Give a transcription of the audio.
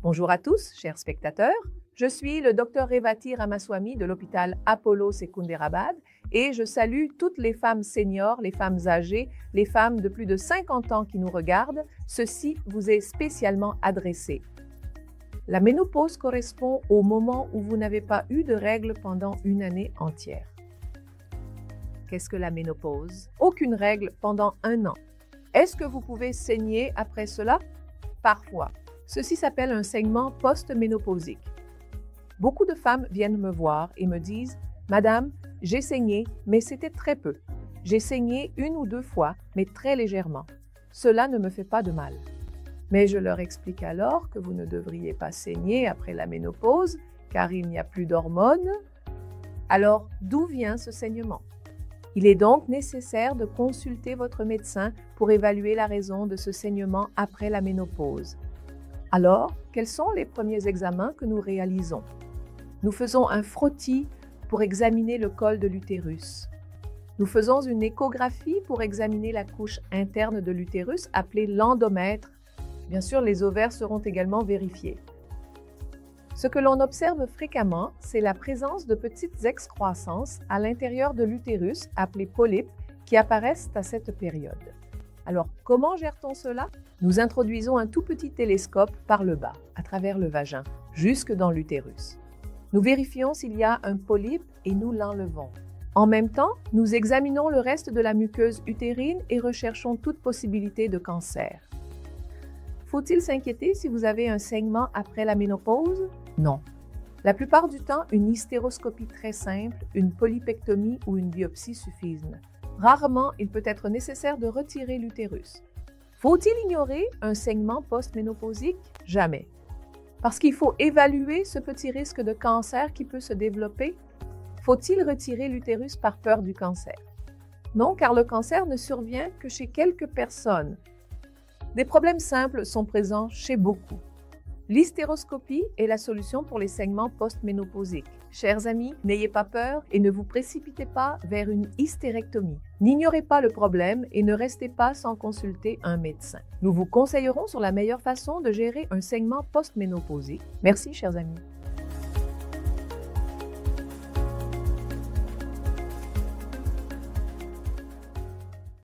Bonjour à tous, chers spectateurs. Je suis le Dr Revati Ramaswamy de l'hôpital Apollo Secunderabad et je salue toutes les femmes seniors, les femmes âgées, les femmes de plus de 50 ans qui nous regardent. Ceci vous est spécialement adressé. La ménopause correspond au moment où vous n'avez pas eu de règles pendant une année entière. Qu'est-ce que la ménopause? Aucune règle pendant un an. Est-ce que vous pouvez saigner après cela? Parfois. Ceci s'appelle un saignement post-ménopausique. Beaucoup de femmes viennent me voir et me disent « Madame, j'ai saigné, mais c'était très peu. J'ai saigné 1 ou 2 fois, mais très légèrement. Cela ne me fait pas de mal. » Mais je leur explique alors que vous ne devriez pas saigner après la ménopause, car il n'y a plus d'hormones. Alors, d'où vient ce saignement? Il est donc nécessaire de consulter votre médecin pour évaluer la raison de ce saignement après la ménopause. Alors, quels sont les premiers examens que nous réalisons? Nous faisons un frottis pour examiner le col de l'utérus. Nous faisons une échographie pour examiner la couche interne de l'utérus appelée l'endomètre. Bien sûr, les ovaires seront également vérifiés. Ce que l'on observe fréquemment, c'est la présence de petites excroissances à l'intérieur de l'utérus appelées polypes qui apparaissent à cette période. Alors, comment gère-t-on cela? Nous introduisons un tout petit télescope par le bas, à travers le vagin, jusque dans l'utérus. Nous vérifions s'il y a un polype et nous l'enlevons. En même temps, nous examinons le reste de la muqueuse utérine et recherchons toute possibilité de cancer. Faut-il s'inquiéter si vous avez un saignement après la ménopause? Non. La plupart du temps, une hystéroscopie très simple, une polypectomie ou une biopsie suffisent. Rarement, il peut être nécessaire de retirer l'utérus. Faut-il ignorer un saignement post-ménopausique? Jamais. Parce qu'il faut évaluer ce petit risque de cancer qui peut se développer. Faut-il retirer l'utérus par peur du cancer? Non, car le cancer ne survient que chez quelques personnes. Des problèmes simples sont présents chez beaucoup. L'hystéroscopie est la solution pour les saignements post-ménopausiques. Chers amis, n'ayez pas peur et ne vous précipitez pas vers une hystérectomie. N'ignorez pas le problème et ne restez pas sans consulter un médecin. Nous vous conseillerons sur la meilleure façon de gérer un saignement post-ménopausique. Merci, chers amis.